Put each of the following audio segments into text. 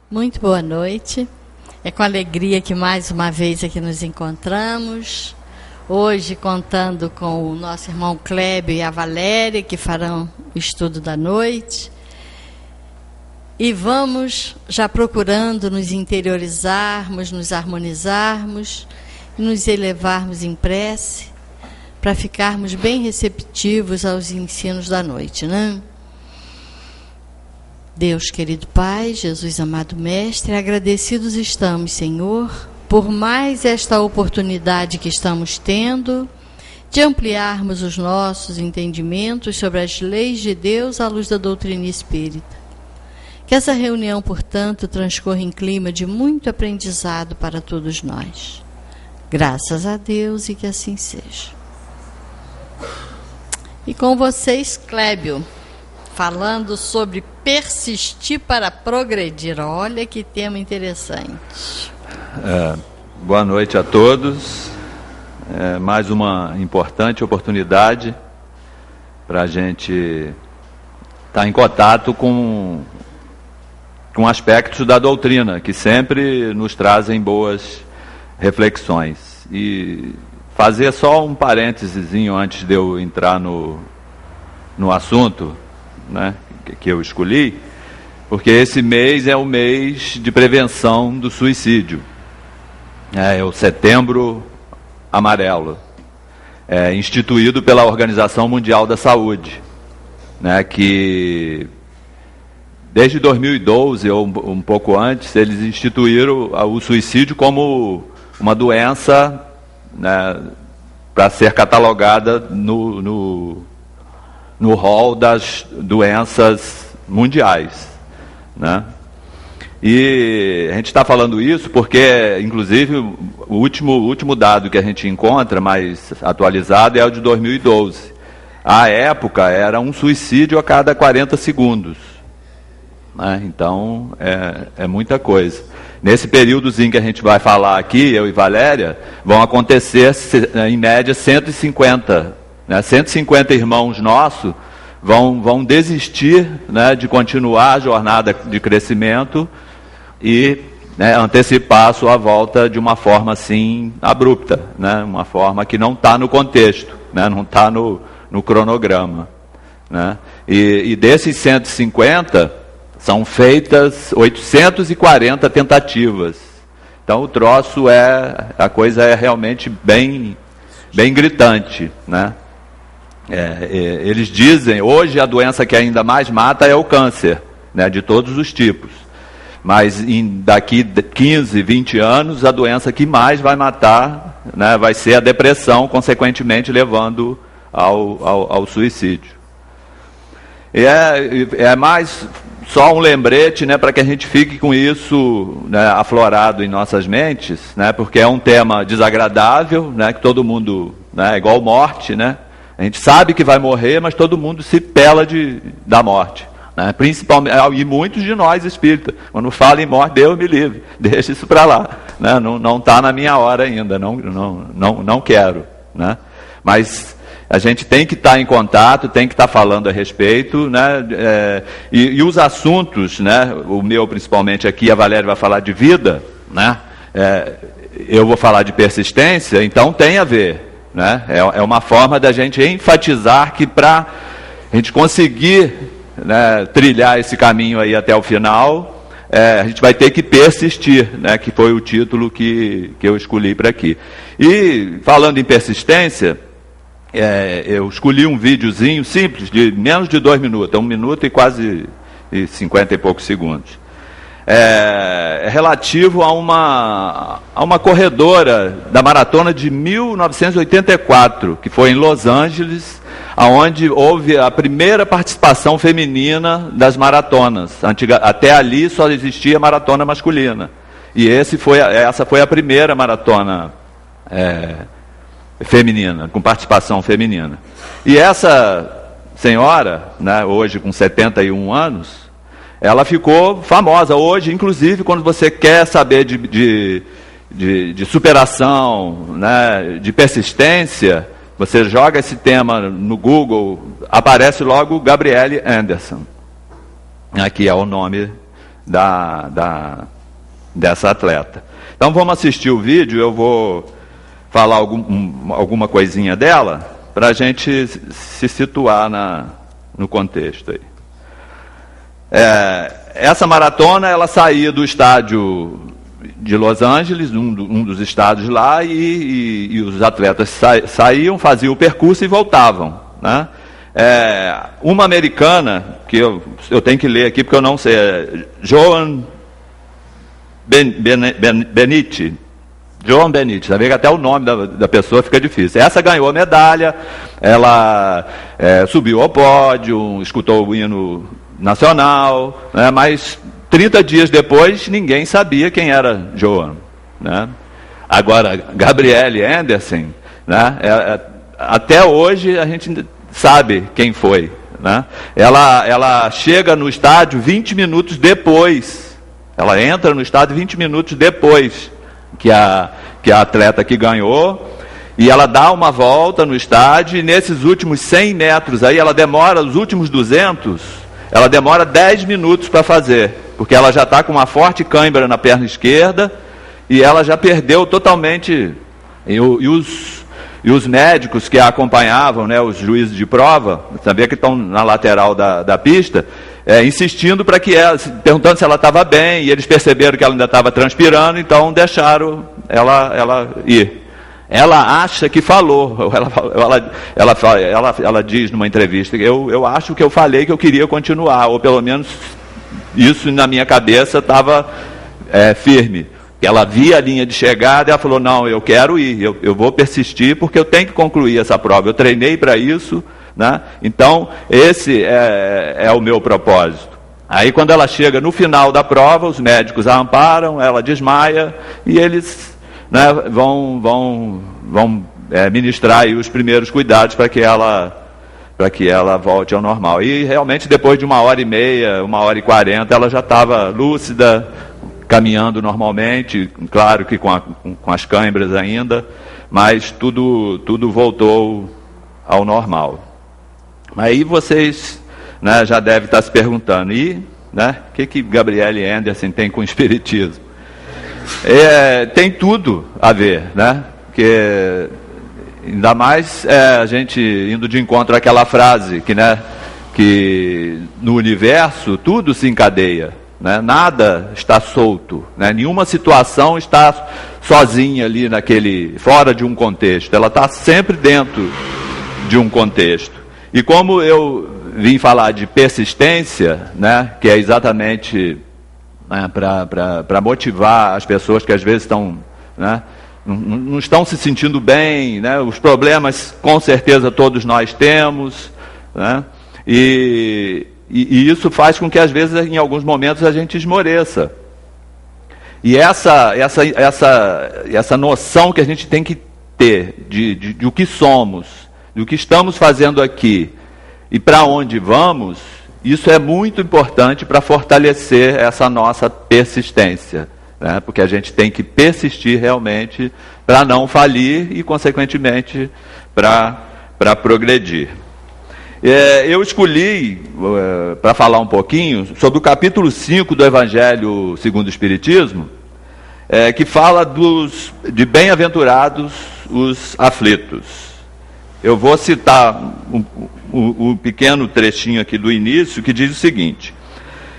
Muito boa noite. É com alegria que mais uma vez aqui nos encontramos. Hoje contando com o nosso irmão Clébio e a Valéria, que farão o estudo da noite. E vamos já procurando nos interiorizarmos, nos harmonizarmos, nos elevarmos em prece, para ficarmos bem receptivos aos ensinos da noite, né? Deus, querido Pai, Jesus, amado Mestre, agradecidos estamos, Senhor, por mais esta oportunidade que estamos tendo de ampliarmos os nossos entendimentos sobre as leis de Deus à luz da doutrina espírita. Que essa reunião, portanto, transcorra em clima de muito aprendizado para todos nós. Graças a Deus e que assim seja. E com vocês, Clébio, falando sobre persistir para progredir. Olha que tema interessante. Boa noite a todos. Mais uma importante oportunidade para a gente estar em contato com aspectos da doutrina, que sempre nos trazem boas reflexões. E fazer só um parêntesezinho antes de eu entrar no assunto, né, que eu escolhi, porque esse mês é o mês de prevenção do suicídio. É o Setembro Amarelo, instituído pela Organização Mundial da Saúde, né, que desde 2012 ou um pouco antes, eles instituíram o suicídio como uma doença, né, para ser catalogada no rol das doenças mundiais, né? E a gente está falando isso porque, inclusive, o último dado que a gente encontra, mais atualizado, é o de 2012. À época, era um suicídio a cada 40 segundos. Né? Então, é muita coisa. Nesse períodozinho que a gente vai falar aqui, eu e Valéria, vão acontecer, em média, 150. 150 irmãos nossos vão desistir, né, de continuar a jornada de crescimento e, né, antecipar a sua volta de uma forma assim abrupta, né, uma forma que não está no contexto, né, não está no cronograma, né. E desses 150 são feitas 840 tentativas. Então o troço a coisa é realmente bem gritante, né? Eles dizem, hoje a doença que ainda mais mata é o câncer, né, de todos os tipos. Mas daqui 15, 20 anos, a doença que mais vai matar, né, vai ser a depressão, consequentemente levando ao suicídio. E é mais só um lembrete, né, para que a gente fique com isso, né, aflorado em nossas mentes, né, porque é um tema desagradável, né, que todo mundo, né, é igual morte, né? A gente sabe que vai morrer, mas todo mundo se pela da morte, né? Principalmente, e muitos de nós espíritas, quando falam em morte, Deus me livre, deixa isso para lá, né? Não está na minha hora ainda, não quero, né? Mas a gente tem que estar em contato, tem que estar falando a respeito, né? E os assuntos, né? O meu principalmente aqui, a Valéria vai falar de vida, né? Eu vou falar de persistência, então tem a ver. Né? É uma forma da gente enfatizar que para a gente conseguir, né, trilhar esse caminho aí até o final, a gente vai ter que persistir, né, que foi o título que eu escolhi para aqui. E falando em persistência, eu escolhi um videozinho simples, de menos de 2 minutos, 1 minuto e quase 50 e poucos segundos. É relativo a uma corredora da maratona de 1984, que foi em Los Angeles, onde houve a primeira participação feminina das maratonas. Até ali só existia maratona masculina. E essa foi a primeira maratona feminina, com participação feminina. E essa senhora, né, hoje com 71 anos, ela ficou famosa. Hoje, inclusive, quando você quer saber de superação, né, de persistência, você joga esse tema no Google, aparece logo Gabriele Anderson, que é o nome dessa atleta. Então vamos assistir o vídeo, eu vou falar alguma coisinha dela, para a gente se situar no contexto aí. Essa maratona, ela saía do estádio de Los Angeles, um dos estádios lá, e os atletas saíam, faziam o percurso e voltavam, né? Uma americana, que eu tenho que ler aqui porque eu não sei, Joan Benitti, sabe que até o nome da pessoa fica difícil. Essa ganhou a medalha, ela subiu ao pódio, escutou o hino nacional, né, mas 30 dias depois ninguém sabia quem era Joan, né? Agora, Gabrielle Anderson, né, até hoje a gente sabe quem foi, né? Ela chega no estádio 20 minutos depois, ela entra no estádio 20 minutos depois que a atleta que ganhou, e ela dá uma volta no estádio, e nesses últimos 100 metros aí, ela demora, os últimos 200, ela demora 10 minutos para fazer, porque ela já está com uma forte cãibra na perna esquerda, e ela já perdeu totalmente, e os médicos que a acompanhavam, né, os juízes de prova, sabia que estão na lateral da pista, insistindo para que ela, perguntando se ela estava bem, e eles perceberam que ela ainda estava transpirando, então deixaram ela ir. Ela acha que falou, ela diz numa entrevista, eu acho que eu falei que eu queria continuar, ou pelo menos isso na minha cabeça estava firme. Ela via a linha de chegada e ela falou, não, eu quero ir, eu vou persistir porque eu tenho que concluir essa prova, eu treinei para isso, né? Então esse é o meu propósito. Aí quando ela chega no final da prova, os médicos a amparam, ela desmaia, e eles, né, vão ministrar aí os primeiros cuidados para que ela volte ao normal. E realmente depois de 1h30, 1h40, ela já estava lúcida, caminhando normalmente, claro que com as câimbras ainda, mas tudo voltou ao normal. Aí vocês, né, já devem estar se perguntando, né, o que Gabrielle Anderson tem com o espiritismo? Tem tudo a ver, né? Porque ainda mais a gente indo de encontro àquela frase que no universo tudo se encadeia, né? Nada está solto, né? Nenhuma situação está sozinha ali fora de um contexto, ela está sempre dentro de um contexto. E como eu vim falar de persistência, né, que é exatamente, né, para motivar as pessoas que às vezes estão, né, não estão se sentindo bem, né, os problemas com certeza todos nós temos, né, e isso faz com que às vezes em alguns momentos a gente esmoreça. E essa noção que a gente tem que ter de o que somos, do que estamos fazendo aqui e para onde vamos, isso é muito importante para fortalecer essa nossa persistência, né? Porque a gente tem que persistir realmente para não falir e, consequentemente, para progredir. Eu escolhi para falar um pouquinho sobre o capítulo 5 do Evangelho segundo o Espiritismo, que fala de bem-aventurados os aflitos. Eu vou citar um pequeno trechinho aqui do início, que diz o seguinte: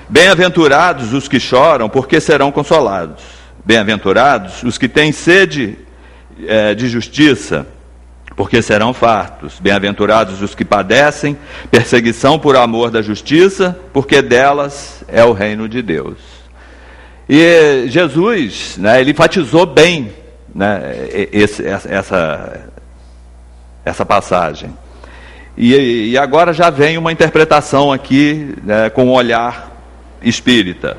bem-aventurados os que choram, porque serão consolados. Bem-aventurados os que têm sede de justiça, porque serão fartos. Bem-aventurados os que padecem perseguição por amor da justiça, porque delas é o reino de Deus. E Jesus, né, ele enfatizou bem, né, essa passagem. E agora já vem uma interpretação aqui, né, com um olhar espírita,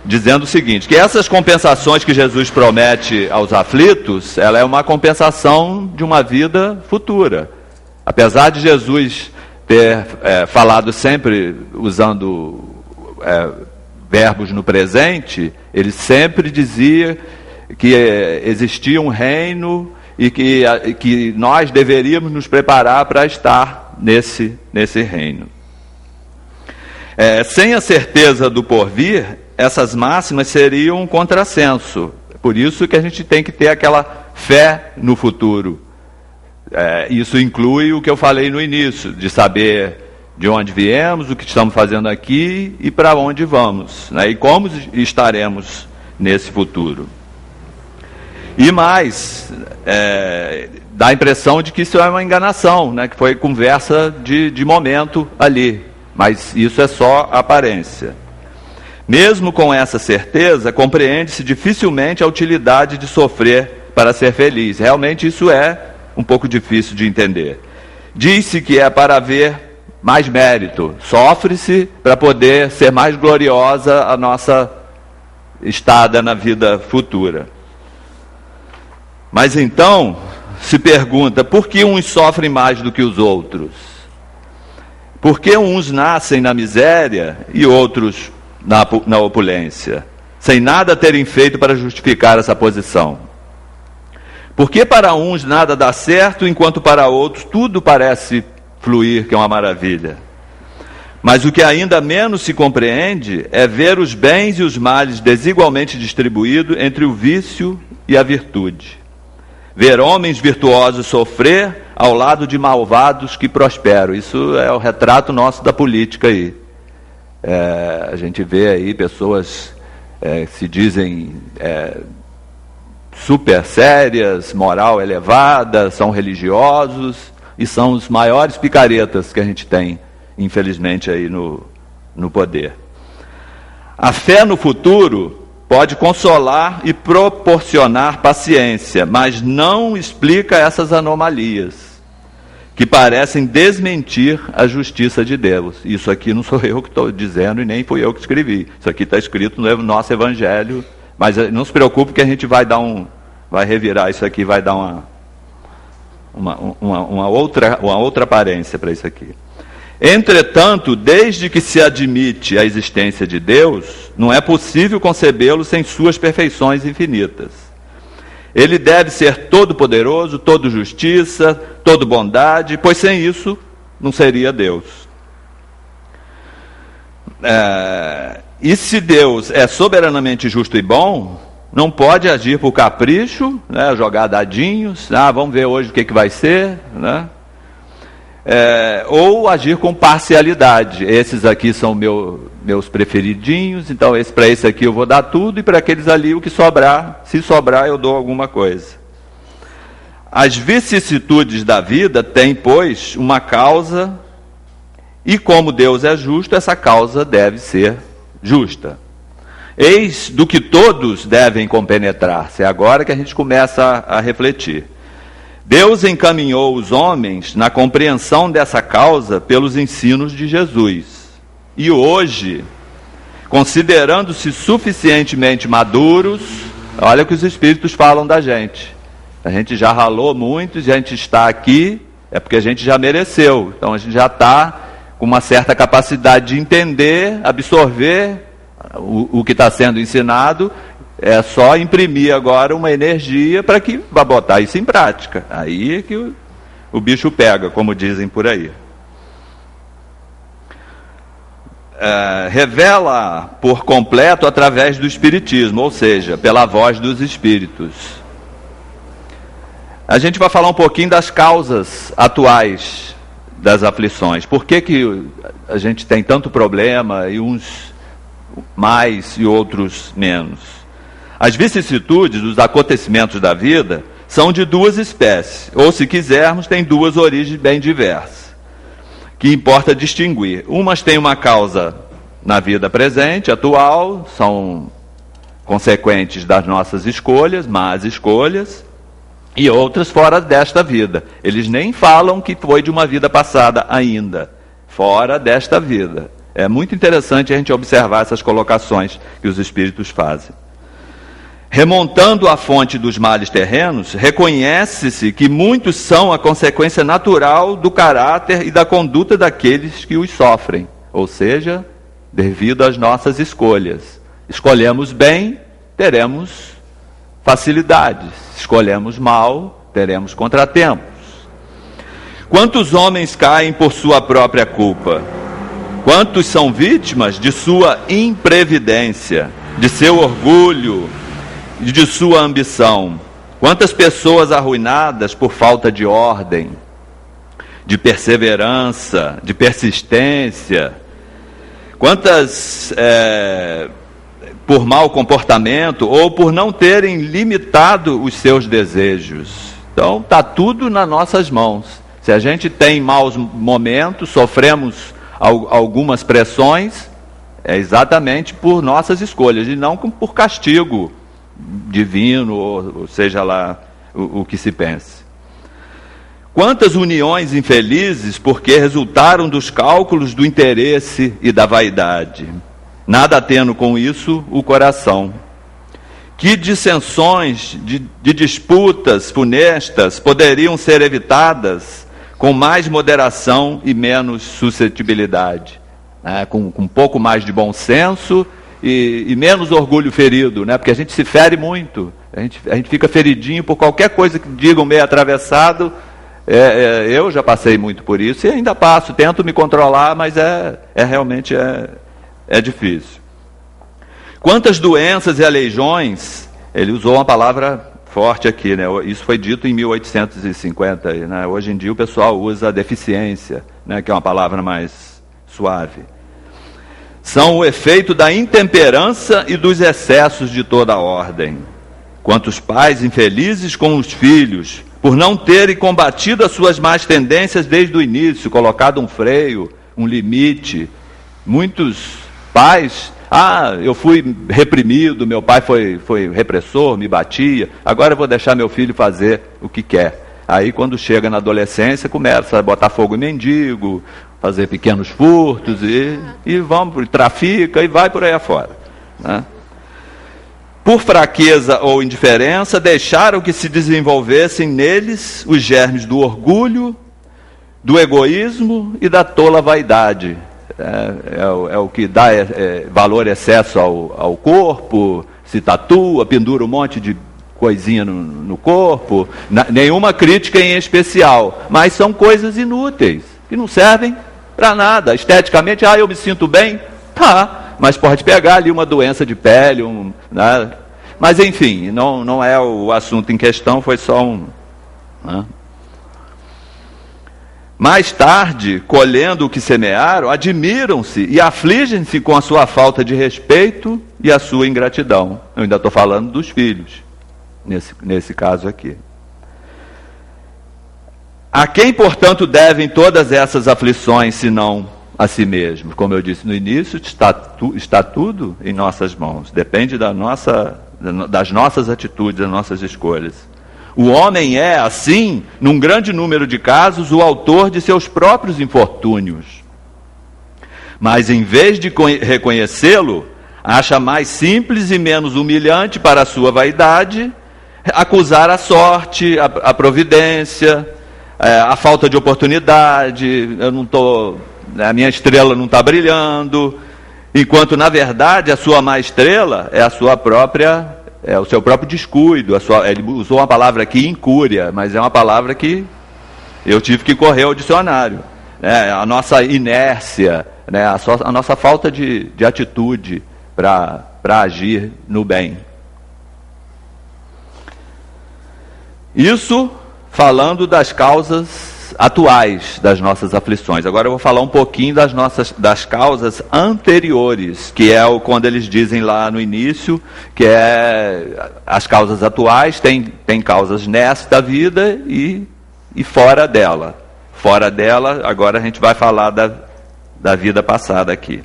dizendo o seguinte, que essas compensações que Jesus promete aos aflitos, ela é uma compensação de uma vida futura. Apesar de Jesus ter falado sempre usando verbos no presente, ele sempre dizia que existia um reino e que nós deveríamos nos preparar para estar nesse reino. Sem a certeza do porvir, essas máximas seriam um contrassenso. Por isso que a gente tem que ter aquela fé no futuro. Isso inclui o que eu falei no início, de saber de onde viemos, o que estamos fazendo aqui e para onde vamos, né? E como estaremos nesse futuro. E mais, dá a impressão de que isso é uma enganação, né? Que foi conversa de momento ali, mas isso é só aparência. Mesmo com essa certeza, compreende-se dificilmente a utilidade de sofrer para ser feliz. Realmente isso é um pouco difícil de entender. Diz-se que é para haver mais mérito, sofre-se para poder ser mais gloriosa a nossa estada na vida futura. Mas então, se pergunta, por que uns sofrem mais do que os outros? Por que uns nascem na miséria e outros na opulência, sem nada terem feito para justificar essa posição? Por que para uns nada dá certo, enquanto para outros tudo parece fluir, que é uma maravilha? Mas o que ainda menos se compreende é ver os bens e os males desigualmente distribuídos entre o vício e a virtude. Ver homens virtuosos sofrer ao lado de malvados que prosperam. Isso é o retrato nosso da política aí. A gente vê aí pessoas que se dizem super sérias, moral elevada, são religiosos e são os maiores picaretas que a gente tem, infelizmente, aí no poder. A fé no futuro pode consolar e proporcionar paciência, mas não explica essas anomalias que parecem desmentir a justiça de Deus. Isso aqui não sou eu que estou dizendo e nem fui eu que escrevi. Isso aqui está escrito no nosso Evangelho, mas não se preocupe que a gente vai revirar isso aqui, vai dar uma outra aparência para isso aqui. Entretanto, desde que se admite a existência de Deus, não é possível concebê-lo sem suas perfeições infinitas. Ele deve ser todo-poderoso, todo justiça, todo bondade, pois sem isso não seria Deus. E se Deus é soberanamente justo e bom, não pode agir por capricho, né, jogar dadinhos, vamos ver hoje o que vai ser, né? Ou agir com parcialidade. Esses aqui são meus preferidinhos, então para esse aqui eu vou dar tudo, e para aqueles ali o que sobrar, se sobrar eu dou alguma coisa. As vicissitudes da vida têm, pois, uma causa, e como Deus é justo, essa causa deve ser justa. Eis do que todos devem compenetrar-se. É agora que a gente começa a refletir. Deus encaminhou os homens na compreensão dessa causa pelos ensinos de Jesus. E hoje, considerando-se suficientemente maduros, olha o que os Espíritos falam da gente. A gente já ralou muito, a gente está aqui, é porque a gente já mereceu. Então a gente já está com uma certa capacidade de entender, absorver o que está sendo ensinado. É só imprimir agora uma energia para que vá botar isso em prática. Aí é que o bicho pega, como dizem por aí. Revela por completo através do Espiritismo, ou seja, pela voz dos Espíritos. A gente vai falar um pouquinho das causas atuais das aflições. Por que a gente tem tanto problema e uns mais e outros menos? As vicissitudes dos acontecimentos da vida são de duas espécies, ou, se quisermos, têm duas origens bem diversas, que importa distinguir. Umas têm uma causa na vida presente, atual, são consequentes das nossas escolhas, más escolhas, e outras fora desta vida. Eles nem falam que foi de uma vida passada ainda, fora desta vida. É muito interessante a gente observar essas colocações que os Espíritos fazem. Remontando à fonte dos males terrenos, reconhece-se que muitos são a consequência natural do caráter e da conduta daqueles que os sofrem, ou seja, devido às nossas escolhas. Escolhemos bem, teremos facilidades. Escolhemos mal, teremos contratempos. Quantos homens caem por sua própria culpa? Quantos são vítimas de sua imprevidência, de seu orgulho e de sua ambição? Quantas pessoas arruinadas por falta de ordem, de perseverança, de persistência? Quantas por mau comportamento ou por não terem limitado os seus desejos? Então, está tudo nas nossas mãos. Se a gente tem maus momentos, sofremos algumas pressões, é exatamente por nossas escolhas, e não por castigo divino, ou seja lá o que se pense. Quantas uniões infelizes porque resultaram dos cálculos do interesse e da vaidade, nada tendo com isso o coração. Que dissensões de disputas funestas poderiam ser evitadas com mais moderação e menos suscetibilidade, né? Com um pouco mais de bom senso e menos orgulho ferido, né? Porque a gente se fere muito, a gente fica feridinho por qualquer coisa que digam meio atravessado. Eu já passei muito por isso e ainda passo, tento me controlar, mas realmente difícil. Quantas doenças e aleijões, ele usou uma palavra forte aqui, né? Isso foi dito em 1850, né? Hoje em dia o pessoal usa deficiência, né? Que é uma palavra mais suave. São o efeito da intemperança e dos excessos de toda a ordem. Quantos pais infelizes com os filhos, por não terem combatido as suas más tendências desde o início, colocado um freio, um limite. Muitos pais, eu fui reprimido, meu pai foi repressor, me batia, agora eu vou deixar meu filho fazer o que quer. Aí quando chega na adolescência, começa a botar fogo em mendigo, fazer pequenos furtos trafica e vai por aí afora, né? Por fraqueza ou indiferença, deixaram que se desenvolvessem neles os germes do orgulho, do egoísmo e da tola vaidade. É o que dá valor excesso ao corpo, se tatua, pendura um monte de coisinha no corpo, nenhuma crítica em especial, mas são coisas inúteis, que não servem para nada. Esteticamente, eu me sinto bem, mas pode pegar ali uma doença de pele, né? Mas enfim, não é o assunto em questão, foi só né? Mais tarde, colhendo o que semearam, admiram-se e afligem-se com a sua falta de respeito e a sua ingratidão. Eu ainda estou falando dos filhos, nesse caso aqui. A quem, portanto, devem todas essas aflições, senão a si mesmo? Como eu disse no início, está tudo em nossas mãos. Depende das nossas atitudes, das nossas escolhas. O homem é, assim, num grande número de casos, o autor de seus próprios infortúnios. Mas, em vez de reconhecê-lo, acha mais simples e menos humilhante para a sua vaidade acusar a sorte, a providência, a falta de oportunidade. A minha estrela não está brilhando, enquanto, na verdade, a sua má estrela é a sua própria... o seu próprio descuido. Ele usou uma palavra aqui, incúria, mas é uma palavra que eu tive que correr ao dicionário. A nossa inércia, né? A nossa falta de atitude para agir no bem. Isso falando das causas atuais das nossas aflições. Agora eu vou falar um pouquinho das causas anteriores, que é quando eles dizem lá no início, que as causas atuais tem causas nesta vida e fora dela. Fora dela, agora a gente vai falar da vida passada aqui.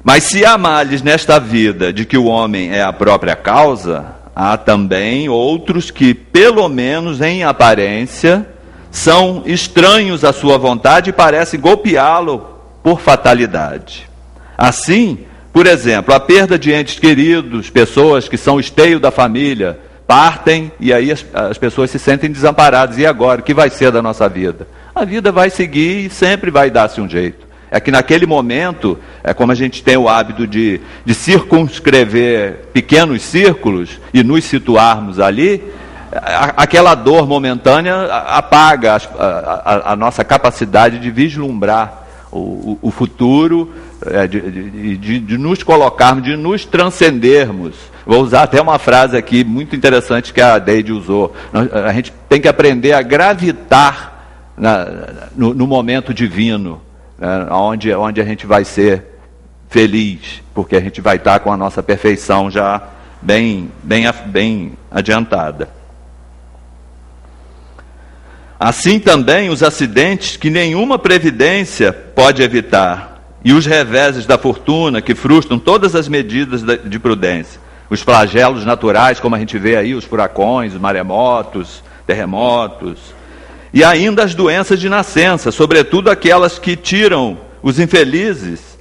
Mas se há males nesta vida de que o homem é a própria causa, há também outros que, pelo menos em aparência, são estranhos à sua vontade e parecem golpeá-lo por fatalidade. Assim, por exemplo, a perda de entes queridos, pessoas que são esteio da família, partem e aí as pessoas se sentem desamparadas. E agora? O que vai ser da nossa vida? A vida vai seguir e sempre vai dar-se um jeito. É que naquele momento, como a gente tem o hábito de circunscrever pequenos círculos e nos situarmos ali, aquela dor momentânea apaga a nossa capacidade de vislumbrar o futuro, de nos colocarmos, de nos transcendermos. Vou usar até uma frase aqui muito interessante que a Deide usou. A gente tem que aprender a gravitar no momento divino, né, onde a gente vai ser feliz, porque a gente vai estar com a nossa perfeição já bem adiantada. Assim também os acidentes que nenhuma previdência pode evitar, e os reveses da fortuna que frustram todas as medidas de prudência, os flagelos naturais, como a gente vê aí, os furacões, os maremotos, terremotos, e ainda as doenças de nascença, sobretudo aquelas que tiram aos infelizes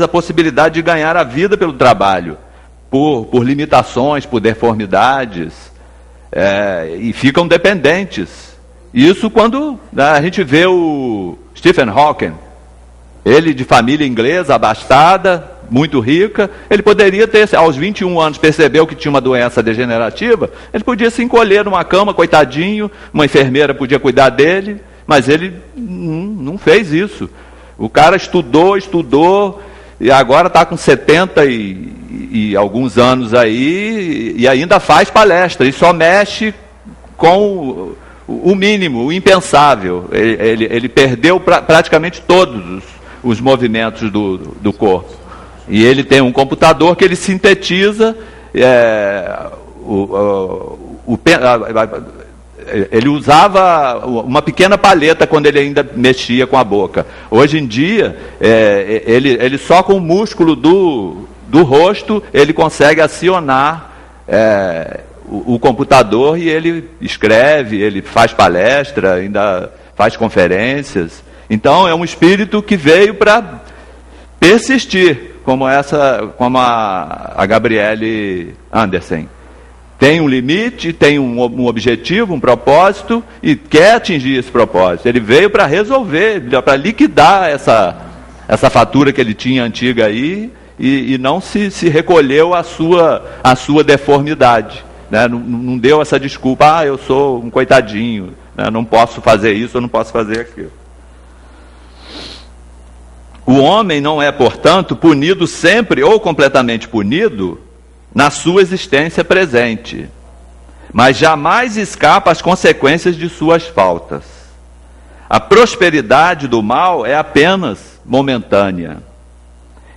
a possibilidade de ganhar a vida pelo trabalho, por limitações, por deformidades, e ficam dependentes. Isso quando a gente vê o Stephen Hawking, ele de família inglesa, abastada, muito rica, ele poderia ter, aos 21 anos, percebeu que tinha uma doença degenerativa, ele podia se encolher numa cama, coitadinho, uma enfermeira podia cuidar dele, mas ele não fez isso. O cara estudou, e agora está com 70 e alguns anos aí, e ainda faz palestra, e só mexe com o mínimo, o impensável. Ele perdeu praticamente todos os movimentos do corpo. E ele tem um computador que ele sintetiza, ele usava uma pequena palheta quando ele ainda mexia com a boca. Hoje em dia, ele só com o músculo do rosto, ele consegue acionar o computador, e ele escreve, ele faz palestra, ainda faz conferências. Então é um espírito que veio para persistir, como a Gabriele Andersen. Tem um limite, tem um objetivo, um propósito, e quer atingir esse propósito. Ele veio para resolver, para liquidar essa fatura que ele tinha antiga aí, e não se recolheu à sua deformidade. Né? Não deu essa desculpa, eu sou um coitadinho, né? Não posso fazer isso, eu não posso fazer aquilo. O homem não é, portanto, punido sempre ou completamente punido na sua existência presente, mas jamais escapa às consequências de suas faltas. A prosperidade do mal é apenas momentânea.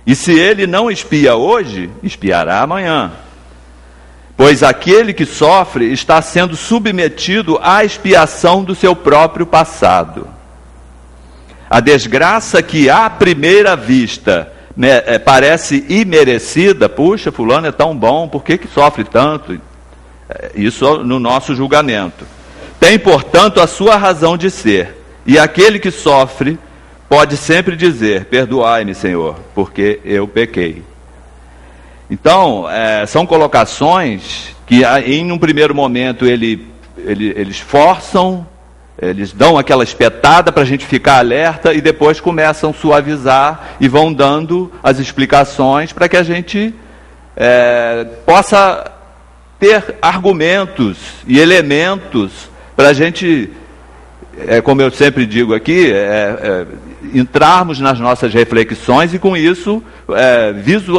E se ele não espia hoje, espiará amanhã. Pois aquele que sofre está sendo submetido à expiação do seu próprio passado. A desgraça que à primeira vista parece imerecida, puxa, fulano é tão bom, por que sofre tanto? Isso no nosso julgamento. Tem, portanto, a sua razão de ser. E aquele que sofre pode sempre dizer, perdoai-me, Senhor, porque eu pequei. Então, são colocações que, em um primeiro momento, eles forçam, eles dão aquela espetada para a gente ficar alerta, e depois começam a suavizar e vão dando as explicações para que a gente possa ter argumentos e elementos para a gente, como eu sempre digo aqui, entrarmos nas nossas reflexões e, com isso,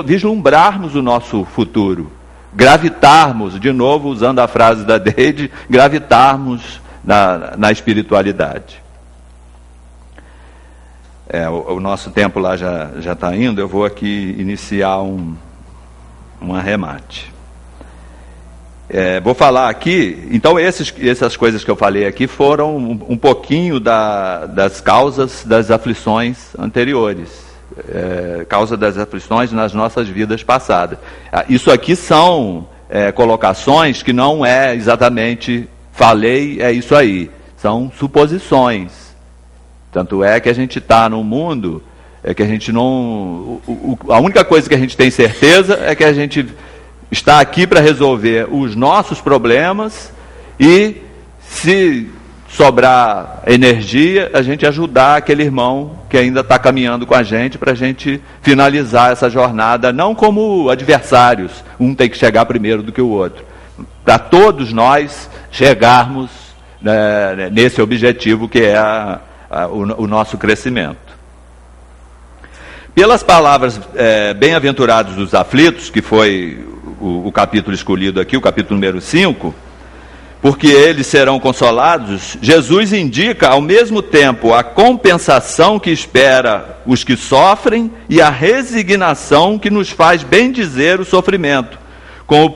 vislumbrarmos o nosso futuro, gravitarmos, de novo usando a frase da Deide, gravitarmos na espiritualidade. O nosso tempo lá já está indo, eu vou aqui iniciar um arremate. Vou falar aqui, então essas coisas que eu falei aqui foram um pouquinho das causas das aflições anteriores, causa das aflições nas nossas vidas passadas. Isso aqui são colocações que não é exatamente, falei, é isso aí, são suposições. Tanto é que a gente está num mundo, que a gente não... a única coisa que a gente tem certeza é que a gente está aqui para resolver os nossos problemas e, se sobrar energia, a gente ajudar aquele irmão que ainda está caminhando com a gente, para a gente finalizar essa jornada, não como adversários, um tem que chegar primeiro do que o outro, para todos nós chegarmos nesse objetivo que é o nosso crescimento. pelas palavras bem-aventurados os aflitos, que foi o capítulo escolhido aqui, o capítulo número 5, porque eles serão consolados, Jesus indica ao mesmo tempo a compensação que espera os que sofrem e a resignação que nos faz bendizer o sofrimento, como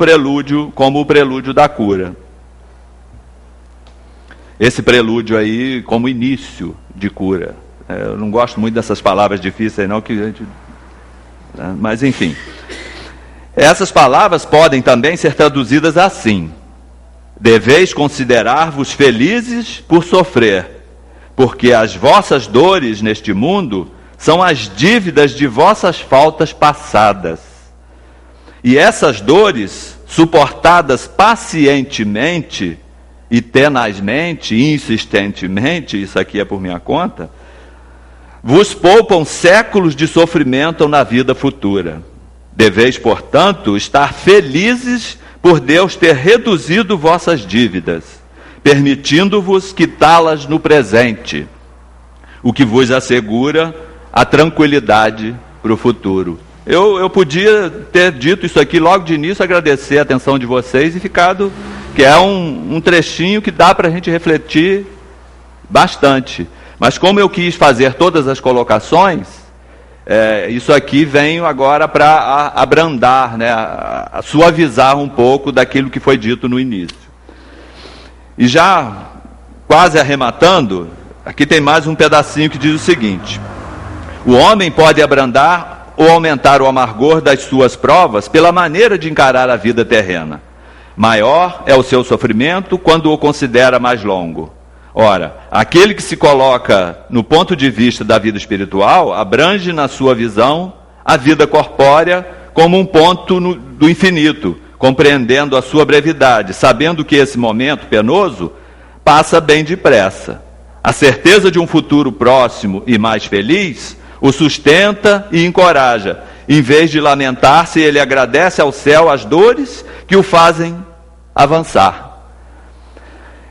o prelúdio da cura. Esse prelúdio aí como início de cura. Eu não gosto muito dessas palavras difíceis não, que a gente... mas enfim. Essas palavras podem também ser traduzidas assim: deveis considerar-vos felizes por sofrer, porque as vossas dores neste mundo são as dívidas de vossas faltas passadas. E essas dores, suportadas pacientemente e tenazmente, insistentemente, isso aqui é por minha conta, vos poupam séculos de sofrimento na vida futura. Deveis, portanto, estar felizes por Deus ter reduzido vossas dívidas, permitindo-vos quitá-las no presente, o que vos assegura a tranquilidade para o futuro. Eu podia ter dito isso aqui logo de início, agradecer a atenção de vocês e ficado, que é um trechinho que dá para a gente refletir bastante. Mas como eu quis fazer todas as colocações, isso aqui venho agora para abrandar, né, a suavizar um pouco daquilo que foi dito no início. E já quase arrematando, aqui tem mais um pedacinho que diz o seguinte: o homem pode abrandar ou aumentar o amargor das suas provas pela maneira de encarar a vida terrena. Maior é o seu sofrimento quando o considera mais longo. Ora, aquele que se coloca no ponto de vista da vida espiritual abrange na sua visão a vida corpórea como um ponto do infinito, compreendendo a sua brevidade, sabendo que esse momento penoso passa bem depressa. A certeza de um futuro próximo e mais feliz o sustenta e encoraja. Em vez de lamentar-se, ele agradece ao céu as dores que o fazem avançar.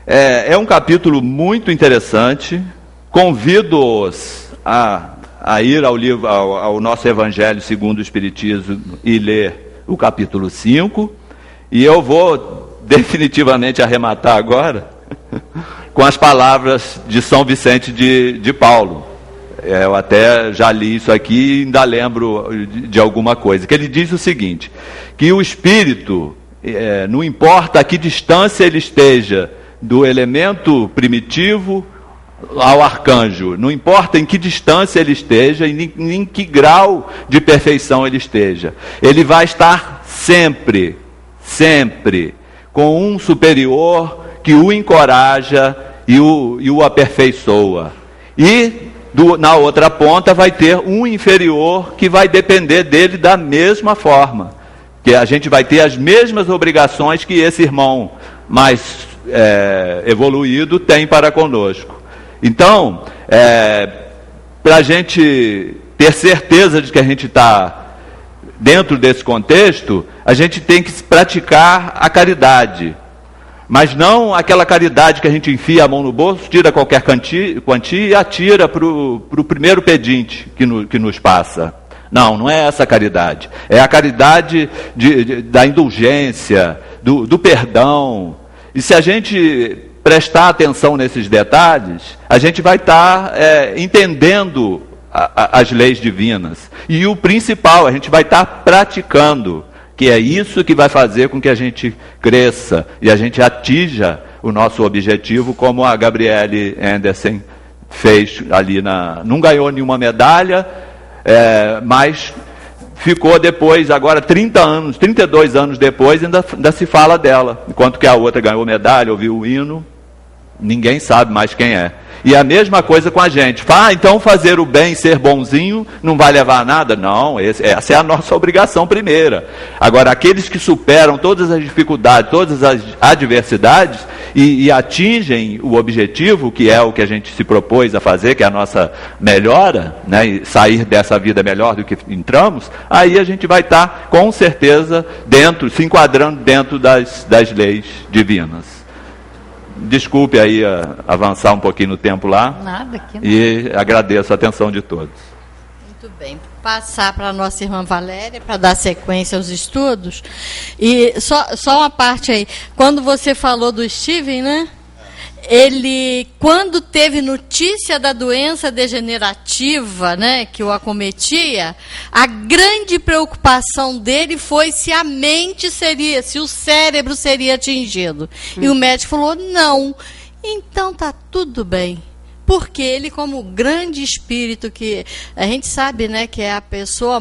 É um capítulo muito interessante. Convido-os a ir ao nosso Evangelho segundo o Espiritismo e ler o capítulo 5. E eu vou definitivamente arrematar agora com as palavras de São Vicente de Paulo. Eu até já li isso aqui e ainda lembro de alguma coisa, que ele diz o seguinte, que o espírito, não importa a que distância ele esteja do elemento primitivo ao arcanjo, não importa em que distância ele esteja e em que grau de perfeição ele esteja, ele vai estar sempre com um superior que o encoraja e o aperfeiçoa. E na outra ponta vai ter um inferior que vai depender dele da mesma forma, que a gente vai ter as mesmas obrigações que esse irmão mais evoluído tem para conosco. Então, para a gente ter certeza de que a gente está dentro desse contexto, a gente tem que praticar a caridade. Mas não aquela caridade que a gente enfia a mão no bolso, tira qualquer quantia e atira para o primeiro pedinte que nos passa. Não é essa caridade. É a caridade da indulgência, do perdão. E se a gente prestar atenção nesses detalhes, a gente vai estar entendendo as leis divinas. E o principal, a gente vai estar praticando, que é isso que vai fazer com que a gente cresça e a gente atinja o nosso objetivo, como a Gabriele Anderson fez ali não ganhou nenhuma medalha, mas ficou depois, agora 32 anos depois, ainda se fala dela, enquanto que a outra ganhou medalha, ouviu o hino, ninguém sabe mais quem é. E a mesma coisa com a gente. Então fazer o bem, ser bonzinho, não vai levar a nada? Não, essa é a nossa obrigação primeira. Agora, aqueles que superam todas as dificuldades, todas as adversidades e atingem o objetivo, que é o que a gente se propôs a fazer, que é a nossa melhora, né, e sair dessa vida melhor do que entramos, aí a gente vai estar, com certeza, se enquadrando dentro das leis divinas. Desculpe aí avançar um pouquinho no tempo lá. Nada, que não. E agradeço a atenção de todos. Muito bem. passar para a nossa irmã Valéria, para dar sequência aos estudos. E só uma parte aí. Quando você falou do Steven, né? Ele, quando teve notícia da doença degenerativa, né, que o acometia, a grande preocupação dele foi se a mente seria, se o cérebro seria atingido. E o médico falou, não. Então tá tudo bem. Porque ele, como grande espírito, que a gente sabe, né, que é a pessoa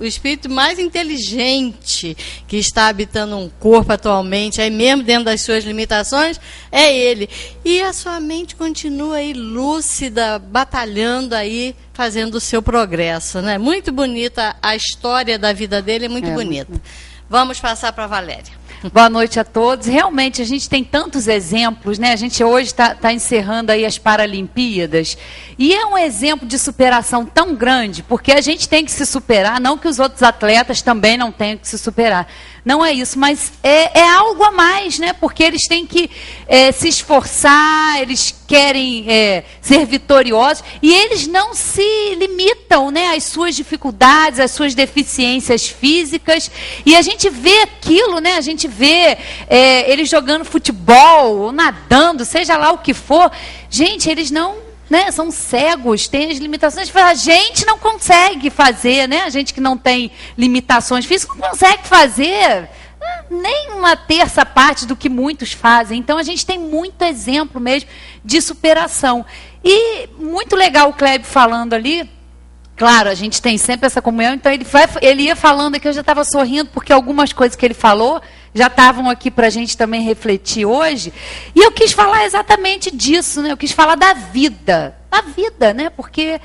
o espírito mais inteligente que está habitando um corpo atualmente, aí mesmo dentro das suas limitações, é ele. E a sua mente continua aí lúcida, batalhando aí, fazendo o seu progresso, né? Muito bonita a história da vida dele, é muito bonita. Vamos passar para a Valéria. Boa noite a todos. Realmente, a gente tem tantos exemplos, né? A gente hoje está encerrando aí as Paralimpíadas. E é um exemplo de superação tão grande, porque a gente tem que se superar, não que os outros atletas também não tenham que se superar. Não é isso, mas é algo a mais, né? Porque eles têm que se esforçar, eles querem ser vitoriosos, e eles não se limitam, né, às suas dificuldades, às suas deficiências físicas. E a gente vê aquilo, né? A gente vê eles jogando futebol, ou nadando, seja lá o que for. Gente, eles não, né, são cegos, têm as limitações. A gente não consegue fazer, né? A gente que não tem limitações físicas não consegue fazer nem uma terça parte do que muitos fazem. Então a gente tem muito exemplo mesmo de superação. E muito legal o Kleber falando ali. Claro, a gente tem sempre essa comunhão, então ele ia falando aqui, eu já estava sorrindo, porque algumas coisas que ele falou já estavam aqui para a gente também refletir hoje. E eu quis falar exatamente disso, né? Eu quis falar da vida, né? Porque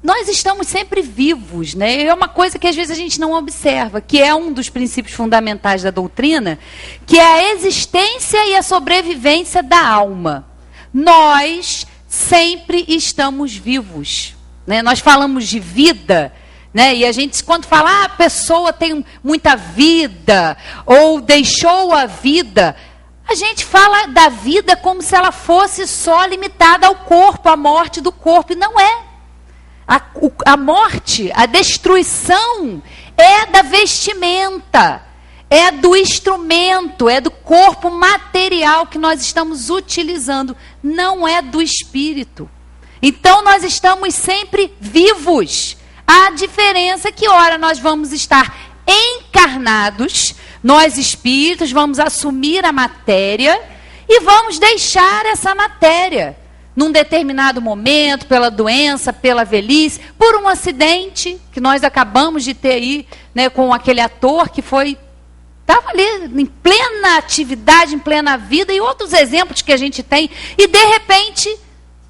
nós estamos sempre vivos, né? É uma coisa que às vezes a gente não observa, que é um dos princípios fundamentais da doutrina, que é a existência e a sobrevivência da alma. Nós sempre estamos vivos. Né? Nós falamos de vida, né? E a gente, quando fala, a pessoa tem muita vida, ou deixou a vida, a gente fala da vida como se ela fosse só limitada ao corpo, à morte do corpo, e não é. A morte, a destruição é da vestimenta, é do instrumento, é do corpo material que nós estamos utilizando, não é do espírito. Então, nós estamos sempre vivos. A diferença é que, ora, nós vamos estar encarnados, nós espíritos vamos assumir a matéria e vamos deixar essa matéria num determinado momento, pela doença, pela velhice, por um acidente que nós acabamos de ter aí, né, com aquele ator que estava ali em plena atividade, em plena vida, e outros exemplos que a gente tem, e de repente,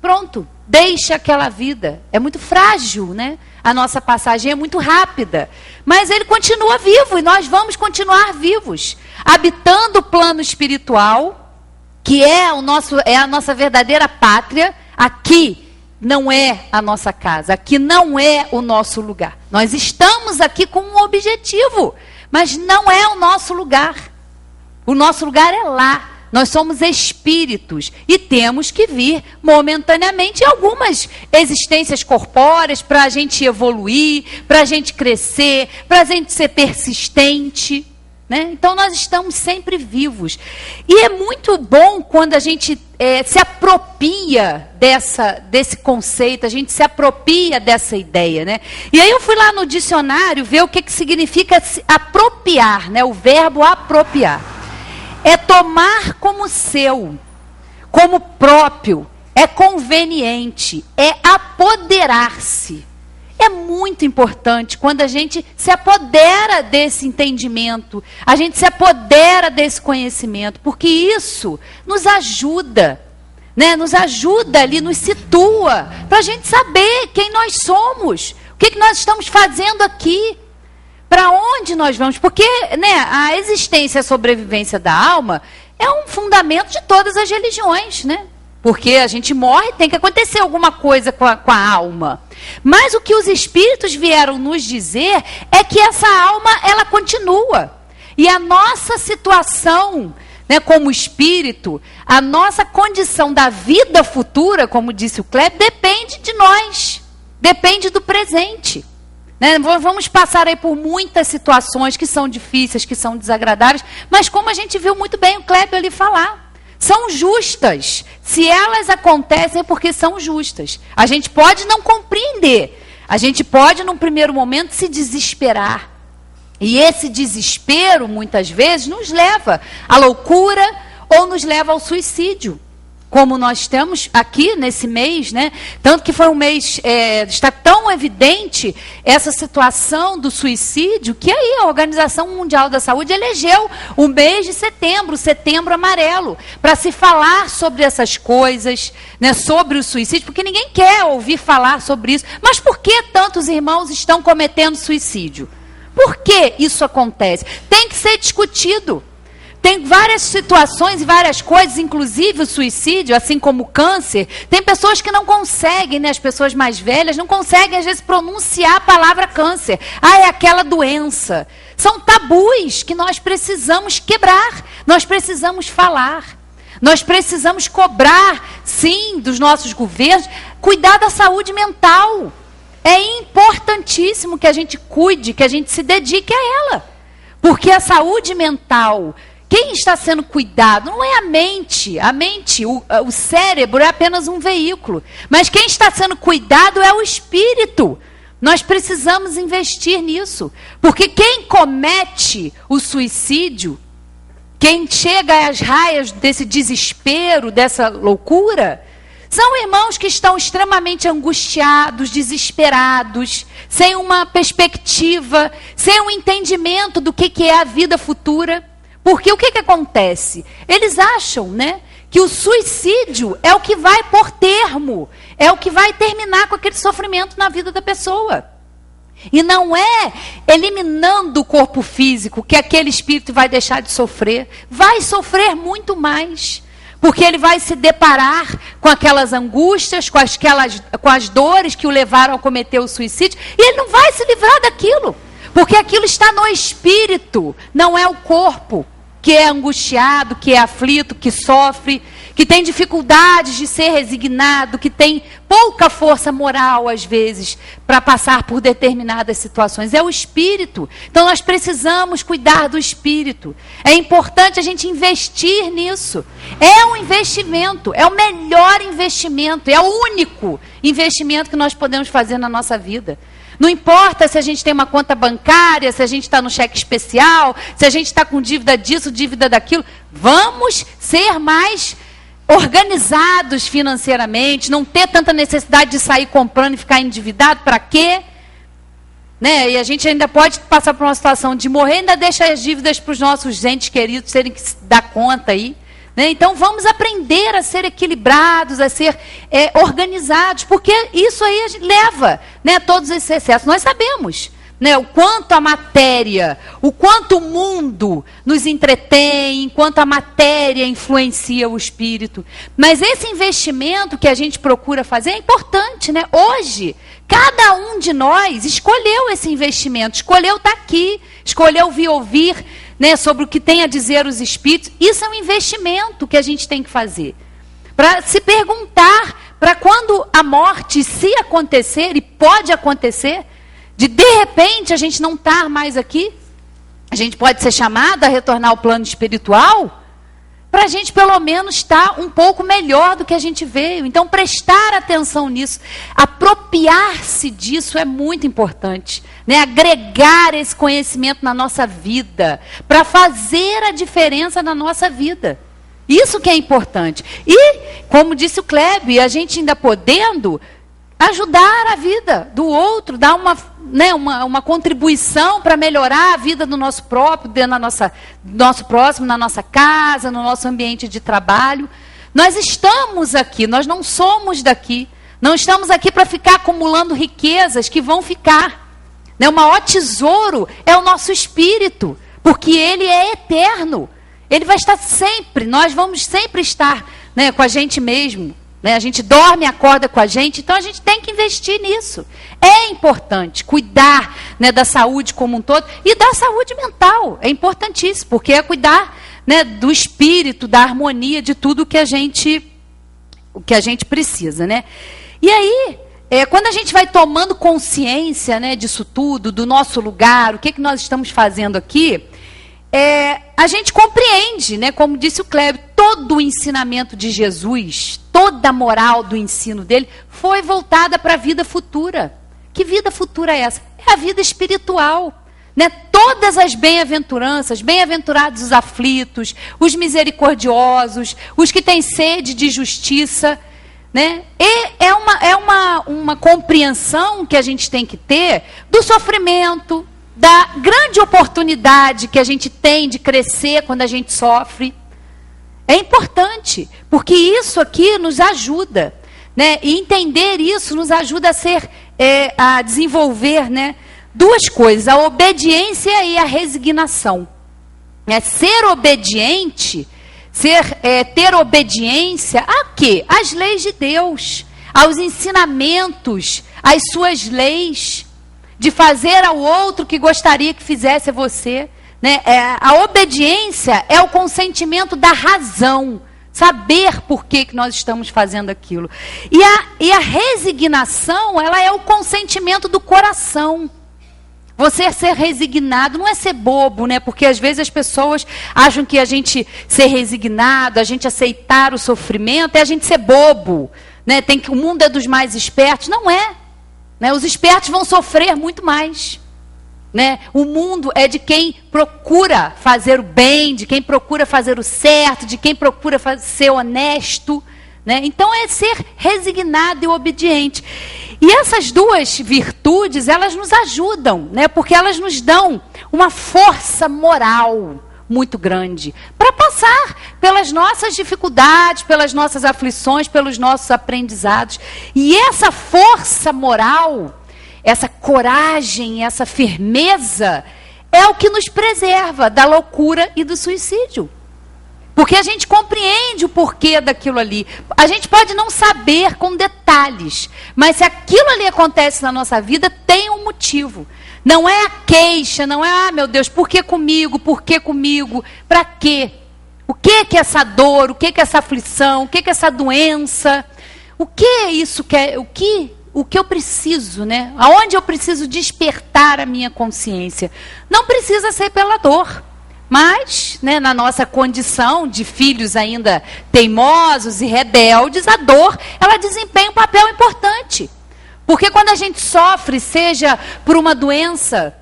pronto, deixa aquela vida. É muito frágil, né? A nossa passagem é muito rápida. Mas ele continua vivo e nós vamos continuar vivos. Habitando o plano espiritual, que é a nossa verdadeira pátria. Aqui não é a nossa casa. Aqui não é o nosso lugar. Nós estamos aqui com um objetivo, mas não é o nosso lugar. O nosso lugar é lá. Nós somos espíritos e temos que vir momentaneamente em algumas existências corpóreas para a gente evoluir, para a gente crescer, para a gente ser persistente, né? Então nós estamos sempre vivos. E é muito bom quando a gente se apropria desse conceito, a gente se apropria dessa ideia, né? E aí eu fui lá no dicionário ver o que significa se apropriar, né? O verbo apropriar. É tomar como seu, como próprio, é conveniente, é apoderar-se. É muito importante quando a gente se apodera desse entendimento, a gente se apodera desse conhecimento, porque isso nos ajuda, né? Nos ajuda ali, nos situa, para a gente saber quem nós somos, o que nós estamos fazendo aqui. Para onde nós vamos? Porque, né, a existência e a sobrevivência da alma é um fundamento de todas as religiões, né? Porque a gente morre, tem que acontecer alguma coisa com a alma. Mas o que os espíritos vieram nos dizer é que essa alma, ela continua. E a nossa situação, né, como espírito, a nossa condição da vida futura, como disse o Kleber, depende de nós. Depende do presente. né? Vamos passar aí por muitas situações que são difíceis, que são desagradáveis, mas como a gente viu muito bem o Clébio ali falar, são justas. Se elas acontecem é porque são justas. A gente pode não compreender, a gente pode, num primeiro momento, se desesperar. E esse desespero, muitas vezes, nos leva à loucura ou nos leva ao suicídio. Como nós temos aqui nesse mês, né? Tanto que foi um mês, está tão evidente essa situação do suicídio, que aí a Organização Mundial da Saúde elegeu o mês de setembro, Setembro Amarelo, para se falar sobre essas coisas, né? Sobre o suicídio, porque ninguém quer ouvir falar sobre isso. Mas por que tantos irmãos estão cometendo suicídio? Por que isso acontece? Tem que ser discutido. Tem várias situações e várias coisas, inclusive o suicídio, assim como o câncer. Tem pessoas que não conseguem, né, as pessoas mais velhas, não conseguem, às vezes, pronunciar a palavra câncer. É aquela doença. São tabus que nós precisamos quebrar, nós precisamos falar. Nós precisamos cobrar, sim, dos nossos governos, cuidar da saúde mental. É importantíssimo que a gente cuide, que a gente se dedique a ela. Porque a saúde mental... Quem está sendo cuidado não é a mente. A mente, o cérebro é apenas um veículo. Mas quem está sendo cuidado é o espírito. Nós precisamos investir nisso. Porque quem comete o suicídio, quem chega às raias desse desespero, dessa loucura, são irmãos que estão extremamente angustiados, desesperados, sem uma perspectiva, sem um entendimento do que é a vida futura. Porque o que acontece? Eles acham, né, que o suicídio é o que vai pôr termo, é o que vai terminar com aquele sofrimento na vida da pessoa. E não é eliminando o corpo físico que aquele espírito vai deixar de sofrer. Vai sofrer muito mais. Porque ele vai se deparar com aquelas angústias, com as dores que o levaram a cometer o suicídio, e ele não vai se livrar daquilo. Porque aquilo está no espírito, não é o corpo, que é angustiado, que é aflito, que sofre, que tem dificuldades de ser resignado, que tem pouca força moral, às vezes, para passar por determinadas situações. É o espírito. Então, nós precisamos cuidar do espírito. É importante a gente investir nisso. É um investimento, é o melhor investimento, é o único investimento que nós podemos fazer na nossa vida. Não importa se a gente tem uma conta bancária, se a gente está no cheque especial, se a gente está com dívida disso, dívida daquilo. Vamos ser mais organizados financeiramente, não ter tanta necessidade de sair comprando e ficar endividado. Para quê? Né? E a gente ainda pode passar por uma situação de morrer e ainda deixa as dívidas para os nossos entes queridos terem que se dar conta aí. Então, vamos aprender a ser equilibrados, a ser organizados, porque isso aí leva, né, a todos esses excessos. Nós sabemos, né, o quanto a matéria, o quanto o mundo nos entretém, enquanto a matéria influencia o espírito. Mas esse investimento que a gente procura fazer é importante, né? Hoje, cada um de nós escolheu esse investimento, escolheu estar aqui, escolheu vir ouvir, né, sobre o que tem a dizer os espíritos. Isso é um investimento que a gente tem que fazer. Para se perguntar, para quando a morte, se acontecer, e pode acontecer, de repente a gente não estar mais aqui, a gente pode ser chamado a retornar ao plano espiritual, para a gente pelo menos estar um pouco melhor do que a gente veio. Então, prestar atenção nisso, apropriar-se disso é muito importante, né? Agregar esse conhecimento na nossa vida, para fazer a diferença na nossa vida. Isso que é importante. E, como disse o Clébio, a gente ainda podendo ajudar a vida do outro, dar uma contribuição para melhorar a vida do nosso próprio, nosso próximo, na nossa casa, no nosso ambiente de trabalho. Nós estamos aqui, nós não somos daqui. Não estamos aqui para ficar acumulando riquezas que vão ficar. Né? O maior tesouro é o nosso espírito, porque ele é eterno. Ele vai estar sempre, nós vamos sempre estar, né, com a gente mesmo. Né? A gente dorme e acorda com a gente, então a gente tem que investir nisso. É importante cuidar, né, da saúde como um todo e da saúde mental. É importantíssimo, porque é cuidar, né, do espírito, da harmonia, de tudo o que a gente precisa. Né? E aí, quando a gente vai tomando consciência, né, disso tudo, do nosso lugar, o que nós estamos fazendo aqui, a gente compreende, né, como disse o Cléber, todo o ensinamento de Jesus, toda a moral do ensino dele foi voltada para a vida futura. Que vida futura é essa? É a vida espiritual. Né? Todas as bem-aventuranças, bem-aventurados os aflitos, os misericordiosos, os que têm sede de justiça, né? E é uma compreensão que a gente tem que ter do sofrimento, da grande oportunidade que a gente tem de crescer quando a gente sofre. É importante, porque isso aqui nos ajuda, né? E entender isso nos ajuda a desenvolver, né, duas coisas, a obediência e a resignação. Ser obediente, ter obediência a quê? Às leis de Deus, aos ensinamentos, às suas leis, de fazer ao outro o que gostaria que fizesse a você. Né? A obediência é o consentimento da razão, saber por que nós estamos fazendo aquilo. E a resignação, ela é o consentimento do coração. Você ser resignado não é ser bobo, né? Porque às vezes as pessoas acham que a gente ser resignado, a gente aceitar o sofrimento, é a gente ser bobo, né? O mundo é dos mais espertos. Não é. Né? Os espertos vão sofrer muito mais. Né? O mundo é de quem procura fazer o bem, de quem procura fazer o certo, de quem procura ser honesto. Né? Então é ser resignado e obediente. E essas duas virtudes, elas nos ajudam, né? Porque elas nos dão uma força moral muito grande para passar pelas nossas dificuldades, pelas nossas aflições, pelos nossos aprendizados. E essa força moral, essa coragem, essa firmeza, é o que nos preserva da loucura e do suicídio. Porque a gente compreende o porquê daquilo ali. A gente pode não saber com detalhes, mas se aquilo ali acontece na nossa vida, tem um motivo. Não é a queixa, não é, meu Deus, por que comigo? Por que comigo? Para quê? O que é essa dor? O que é essa aflição? O que é essa doença? O que é isso? O que eu preciso, né? Aonde eu preciso despertar a minha consciência? Não precisa ser pela dor. Mas, né, na nossa condição de filhos ainda teimosos e rebeldes, a dor, ela desempenha um papel importante. Porque quando a gente sofre, seja por uma doença,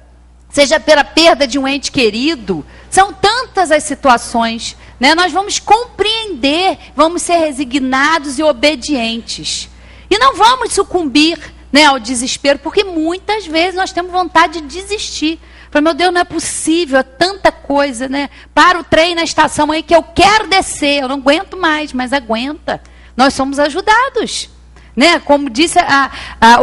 seja pela perda de um ente querido, são tantas as situações, né? Nós vamos compreender, vamos ser resignados e obedientes. E não vamos sucumbir, né, ao desespero, porque muitas vezes nós temos vontade de desistir. Falei, meu Deus, não é possível, é tanta coisa, né? Para o trem na estação aí que eu quero descer, eu não aguento mais, mas aguenta. Nós somos ajudados, né? Como disse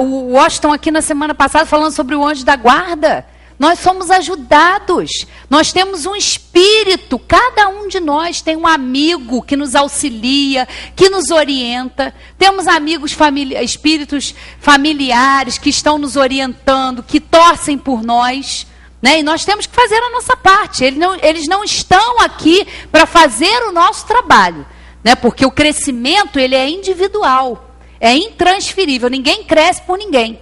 o Washington aqui na semana passada, falando sobre o anjo da guarda. Nós somos ajudados, nós temos um espírito, cada um de nós tem um amigo que nos auxilia, que nos orienta. Temos amigos, espíritos familiares que estão nos orientando, que torcem por nós. Né? E nós temos que fazer a nossa parte. Eles não estão aqui para fazer o nosso trabalho, né? Porque o crescimento ele é individual, é intransferível, ninguém cresce por ninguém.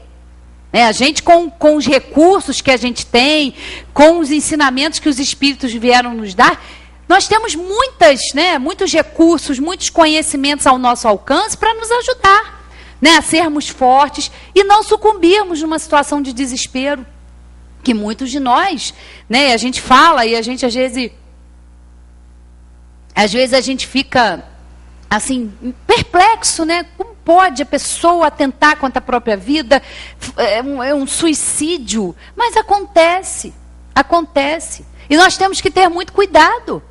A gente com os recursos que a gente tem, com os ensinamentos que os espíritos vieram nos dar, nós temos muitos recursos, muitos conhecimentos ao nosso alcance para nos ajudar, né? A sermos fortes e não sucumbirmos numa situação de desespero. Que muitos de nós, né, a gente fala e a gente às vezes a gente fica assim perplexo, né? Como pode a pessoa atentar contra a própria vida? É um suicídio, mas acontece. E nós temos que ter muito cuidado.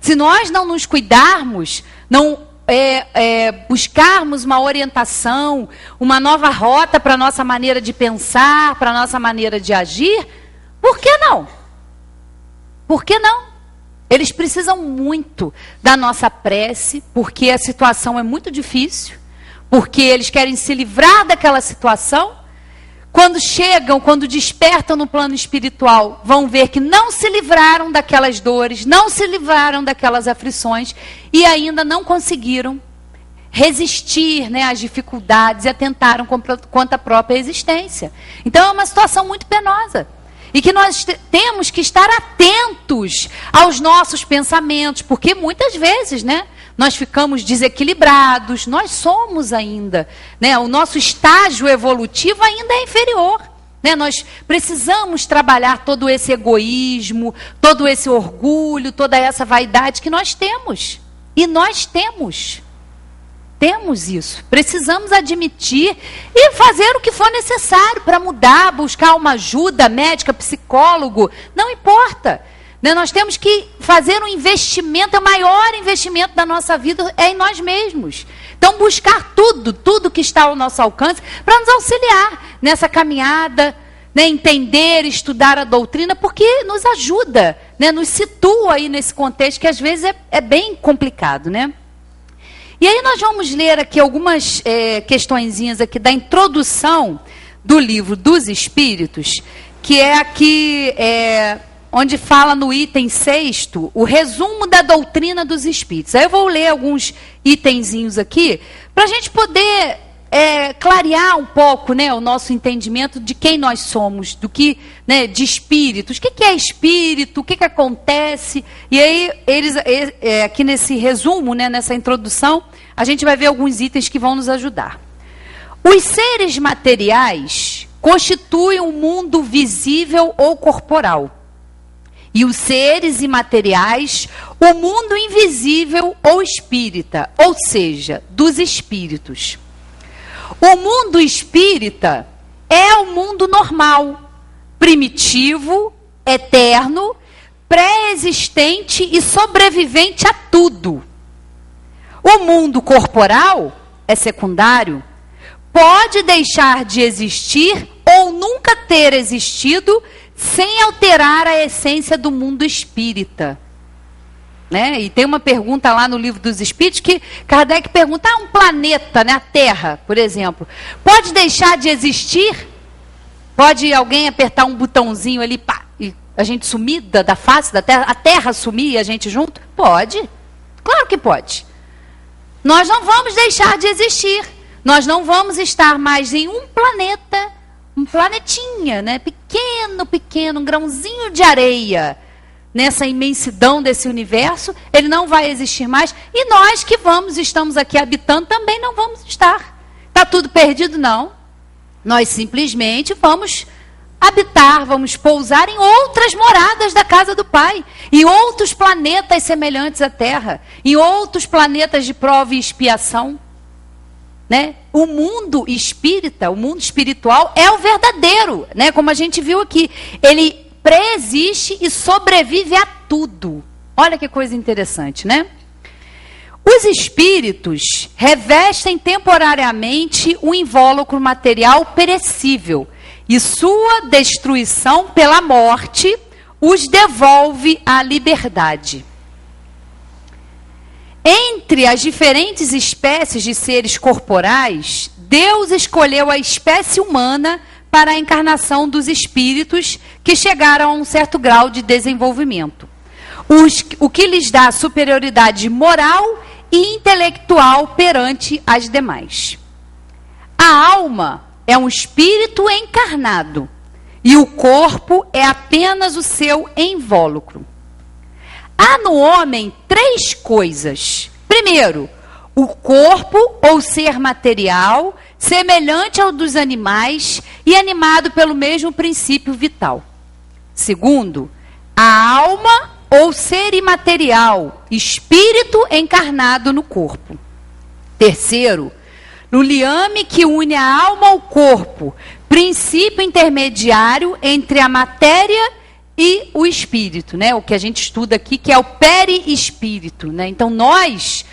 Se nós não nos cuidarmos, não buscarmos uma orientação, uma nova rota para a nossa maneira de pensar, para a nossa maneira de agir, por que não? Por que não? Eles precisam muito da nossa prece, porque a situação é muito difícil, porque eles querem se livrar daquela situação. Quando despertam no plano espiritual, vão ver que não se livraram daquelas dores, não se livraram daquelas aflições e ainda não conseguiram resistir, né, às dificuldades e atentaram contra a própria existência. Então é uma situação muito penosa. E que nós temos que estar atentos aos nossos pensamentos, porque muitas vezes, né, nós ficamos desequilibrados, nós somos ainda, né, o nosso estágio evolutivo ainda é inferior. Né, nós precisamos trabalhar todo esse egoísmo, todo esse orgulho, toda essa vaidade que nós temos. E nós temos isso. Precisamos admitir e fazer o que for necessário para mudar, buscar uma ajuda médica, psicólogo, não importa. Né, nós temos que fazer um investimento, o maior investimento da nossa vida é em nós mesmos. Então, buscar tudo que está ao nosso alcance para nos auxiliar nessa caminhada, né, entender, estudar a doutrina, porque nos ajuda, né, nos situa aí nesse contexto que às vezes é bem complicado, né? E aí nós vamos ler aqui algumas questõezinhas aqui da introdução do livro dos Espíritos, que é aqui onde fala no item 6º, o resumo da doutrina dos Espíritos. Aí eu vou ler alguns itenzinhos aqui, para a gente poder clarear um pouco, né, o nosso entendimento de quem nós somos, do que, né, de espíritos, o que é espírito, o que acontece. E aí, aqui nesse resumo, né, nessa introdução, a gente vai ver alguns itens que vão nos ajudar. Os seres materiais constituem um mundo visível ou corporal. E os seres imateriais, o mundo invisível ou espírita, ou seja, dos espíritos. O mundo espírita é o mundo normal, primitivo, eterno, pré-existente e sobrevivente a tudo. O mundo corporal é secundário, pode deixar de existir ou nunca ter existido sem alterar a essência do mundo espírita. Né? E tem uma pergunta lá no Livro dos Espíritos que Kardec pergunta, um planeta, né, a Terra, por exemplo, pode deixar de existir? Pode alguém apertar um botãozinho ali, pá, e a gente sumir da face da Terra, a Terra sumir e a gente junto? Pode, claro que pode. Nós não vamos deixar de existir, nós não vamos estar mais em um planeta, um planetinha, né, pequeno, um grãozinho de areia, nessa imensidão desse universo, ele não vai existir mais, e nós que estamos aqui habitando, também não vamos estar. Está tudo perdido? Não. Nós simplesmente vamos habitar, vamos pousar em outras moradas da casa do Pai, em outros planetas semelhantes à Terra, em outros planetas de prova e expiação. Né? O mundo espírita, o mundo espiritual é o verdadeiro, né? Como a gente viu aqui, ele preexiste e sobrevive a tudo. Olha que coisa interessante, né? Os espíritos revestem temporariamente o invólucro material perecível e sua destruição pela morte os devolve à liberdade. Entre as diferentes espécies de seres corporais, Deus escolheu a espécie humana para a encarnação dos espíritos que chegaram a um certo grau de desenvolvimento, o que lhes dá superioridade moral e intelectual perante as demais. A alma é um espírito encarnado e o corpo é apenas o seu invólucro. Há no homem 3 coisas. Primeiro, o corpo ou ser material, semelhante ao dos animais e animado pelo mesmo princípio vital. Segundo, a alma ou ser imaterial, espírito encarnado no corpo. Terceiro, no liame que une a alma ao corpo, princípio intermediário entre a matéria e o espírito, né? O que a gente estuda aqui, que é o perispírito, né? Então nós,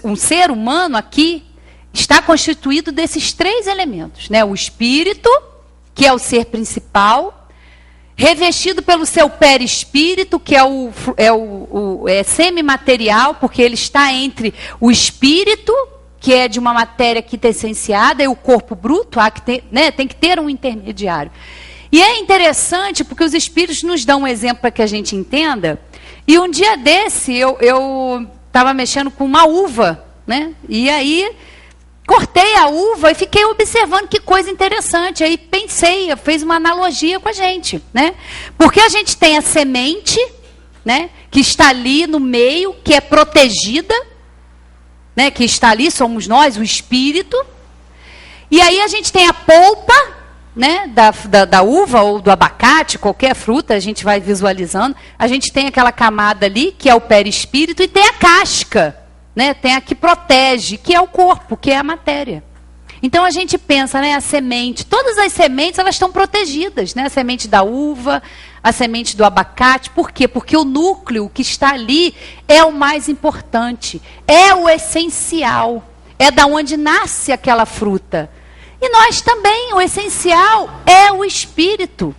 um ser humano aqui, está constituído desses 3 elementos, né? O espírito, que é o ser principal, revestido pelo seu perispírito, que é semimaterial, porque ele está entre o espírito, que é de uma matéria quintessenciada, e o corpo bruto, tem que ter um intermediário. E é interessante, porque os espíritos nos dão um exemplo para que a gente entenda, e um dia desse eu estava mexendo com uma uva, né? E aí cortei a uva e fiquei observando que coisa interessante. Aí pensei, eu fiz uma analogia com a gente, né? Porque a gente tem a semente, né, que está ali no meio, que é protegida, né, que está ali, somos nós, o espírito. E aí a gente tem a polpa, né, da uva ou do abacate, qualquer fruta, a gente vai visualizando. A gente tem aquela camada ali, que é o perispírito, e tem a casca, né, tem a que protege, que é o corpo, que é a matéria. Então a gente pensa, né, a semente, todas as sementes elas estão protegidas, né, a semente da uva, a semente do abacate. Por quê? Porque o núcleo que está ali é o mais importante, é o essencial, é da onde nasce aquela fruta. E nós também, o essencial é o espírito,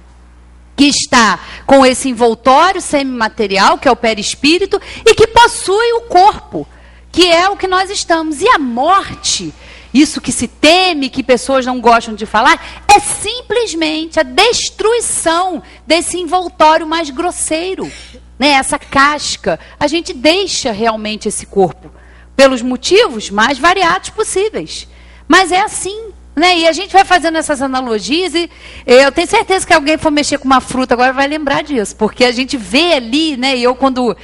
que está com esse envoltório semimaterial, que é o perispírito, e que possui o corpo, que é o que nós estamos. E a morte, isso que se teme, que pessoas não gostam de falar, é simplesmente a destruição desse envoltório mais grosseiro, né? Essa casca. A gente deixa realmente esse corpo, pelos motivos mais variados possíveis. Mas é assim, né? E a gente vai fazendo essas analogias e eu tenho certeza que alguém for mexer com uma fruta agora vai lembrar disso, porque a gente vê ali, né? E eu quando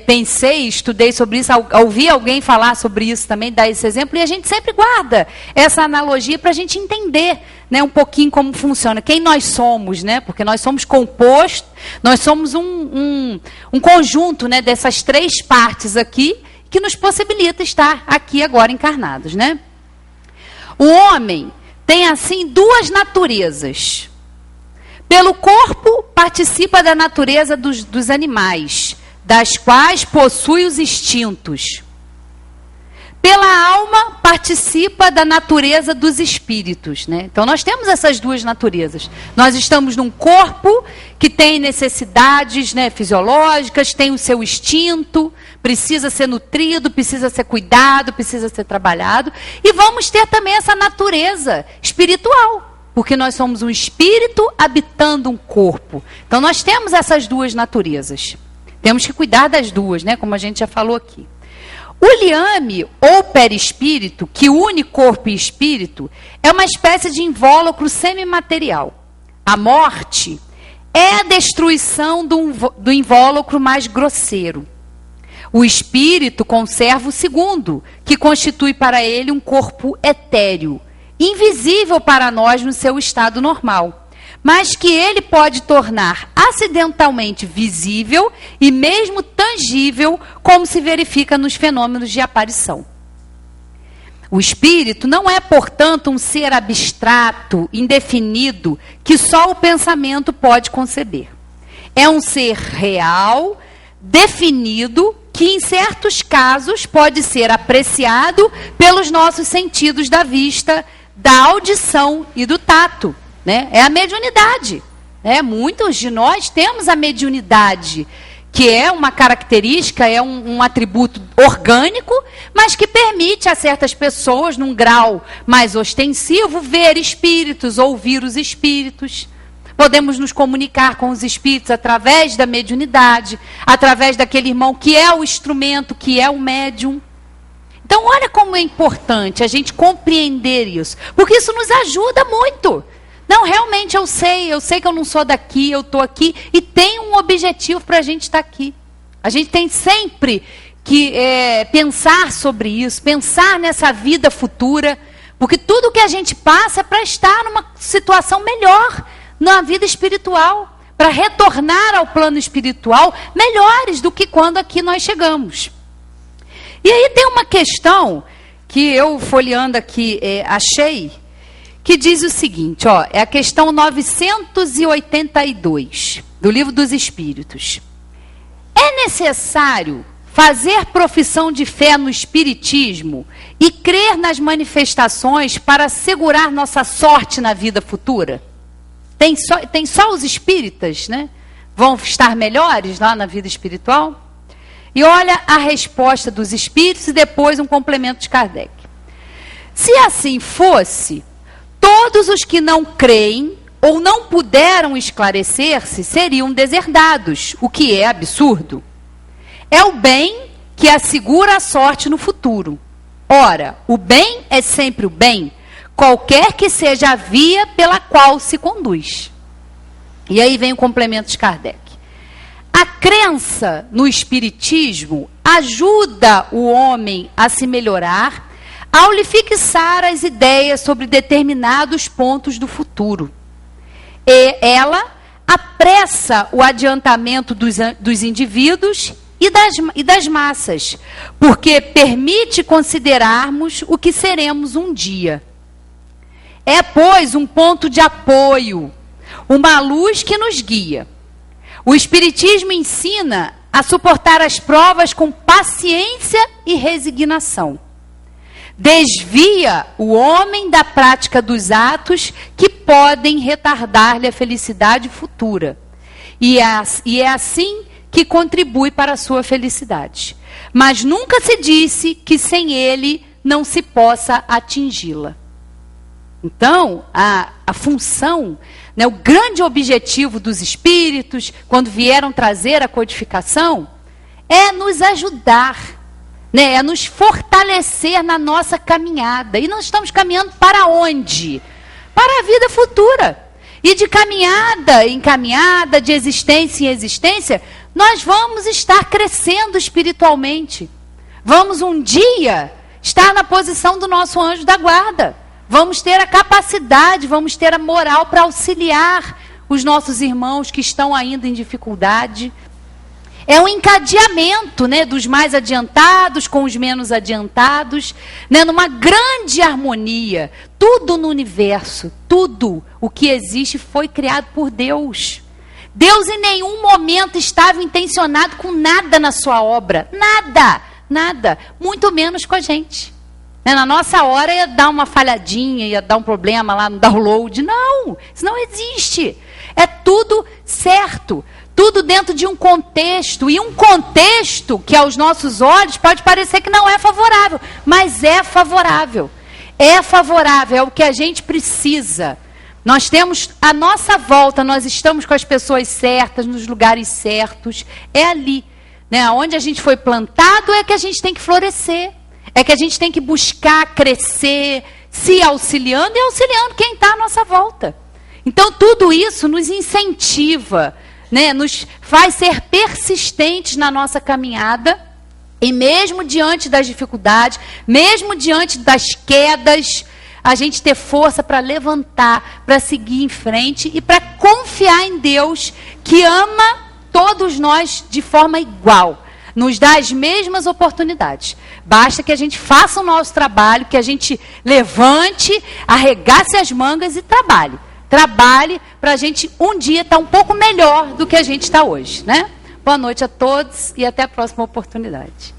pensei, estudei sobre isso, ouvi alguém falar sobre isso também, dar esse exemplo, e a gente sempre guarda essa analogia para a gente entender, né, um pouquinho como funciona, quem nós somos, né? Porque nós somos composto, nós somos um conjunto, né, dessas três partes aqui, que nos possibilita estar aqui agora encarnados, né? O homem tem, assim, duas naturezas. Pelo corpo, participa da natureza dos animais, das quais possui os instintos. Pela alma, participa da natureza dos espíritos, né? Então, nós temos essas duas naturezas. Nós estamos num corpo que tem necessidades, né, fisiológicas, tem o seu instinto, precisa ser nutrido, precisa ser cuidado, precisa ser trabalhado. E vamos ter também essa natureza espiritual, porque nós somos um espírito habitando um corpo. Então, nós temos essas duas naturezas. Temos que cuidar das duas, né, como a gente já falou aqui. O liame, ou perispírito, que une corpo e espírito, é uma espécie de invólucro semimaterial. A morte é a destruição do invólucro mais grosseiro. O espírito conserva o segundo, que constitui para ele um corpo etéreo, invisível para nós no seu estado normal, mas que ele pode tornar acidentalmente visível e mesmo tangível, como se verifica nos fenômenos de aparição. O espírito não é, portanto, um ser abstrato, indefinido, que só o pensamento pode conceber. É um ser real, definido, que em certos casos pode ser apreciado pelos nossos sentidos da vista, da audição e do tato. Né? É a mediunidade. Muitos de nós temos a mediunidade, que é uma característica, é um atributo orgânico, mas que permite a certas pessoas, num grau mais ostensivo, ver espíritos, ouvir os espíritos. Podemos nos comunicar com os espíritos através da mediunidade, através daquele irmão que é o instrumento, que é o médium. Então, olha como é importante a gente compreender isso, porque isso nos ajuda muito. Não, realmente eu sei que eu não sou daqui, eu estou aqui e tem um objetivo para a gente estar aqui. A gente tem sempre que pensar sobre isso, pensar nessa vida futura, porque tudo que a gente passa é para estar numa situação melhor na vida espiritual, para retornar ao plano espiritual melhores do que quando aqui nós chegamos. E aí tem uma questão que eu, folheando aqui, achei, que diz o seguinte, ó, é a questão 982 do Livro dos Espíritos. É necessário fazer profissão de fé no espiritismo e crer nas manifestações para assegurar nossa sorte na vida futura? Tem só os espíritas, né? Vão estar melhores lá na vida espiritual? E olha a resposta dos espíritos e depois um complemento de Kardec. Se assim fosse, todos os que não creem ou não puderam esclarecer-se seriam deserdados, o que é absurdo. É o bem que assegura a sorte no futuro. Ora, o bem é sempre o bem, qualquer que seja a via pela qual se conduz. E aí vem o complemento de Kardec. A crença no espiritismo ajuda o homem a se melhorar ao lhe fixar as ideias sobre determinados pontos do futuro. E ela apressa o adiantamento dos indivíduos e das massas, porque permite considerarmos o que seremos um dia. É, pois, um ponto de apoio, uma luz que nos guia. O Espiritismo ensina a suportar as provas com paciência e resignação. Desvia o homem da prática dos atos que podem retardar-lhe a felicidade futura. E é assim que contribui para a sua felicidade. Mas nunca se disse que sem ele não se possa atingi-la. Então, a função, né, o grande objetivo dos espíritos, quando vieram trazer a codificação, é nos ajudar, né, é nos fortalecer na nossa caminhada. E nós estamos caminhando para onde? Para a vida futura. E de caminhada em caminhada, de existência em existência, nós vamos estar crescendo espiritualmente. Vamos um dia estar na posição do nosso anjo da guarda. Vamos ter a capacidade, vamos ter a moral para auxiliar os nossos irmãos que estão ainda em dificuldade. É um encadeamento, né, dos mais adiantados com os menos adiantados, né, numa grande harmonia. Tudo no universo, tudo o que existe foi criado por Deus. Deus em nenhum momento estava intencionado com nada na sua obra. Nada, nada. Muito menos com a gente. Na nossa hora ia dar uma falhadinha, ia dar um problema lá no download. Não, isso não existe. É tudo certo. Tudo dentro de um contexto. E um contexto que aos nossos olhos pode parecer que não é favorável. Mas é favorável. É favorável, é o que a gente precisa. Nós temos a nossa volta, nós estamos com as pessoas certas, nos lugares certos. É ali, né? Onde a gente foi plantado é que a gente tem que florescer. É que a gente tem que buscar crescer, se auxiliando e auxiliando quem está à nossa volta. Então, tudo isso nos incentiva, né? Nos faz ser persistentes na nossa caminhada. E mesmo diante das dificuldades, mesmo diante das quedas, a gente ter força para levantar, para seguir em frente e para confiar em Deus, que ama todos nós de forma igual. Nos dá as mesmas oportunidades. Basta que a gente faça o nosso trabalho, que a gente levante, arregace as mangas e trabalhe. Trabalhe para a gente um dia estar um pouco melhor do que a gente está hoje, né? Boa noite a todos e até a próxima oportunidade.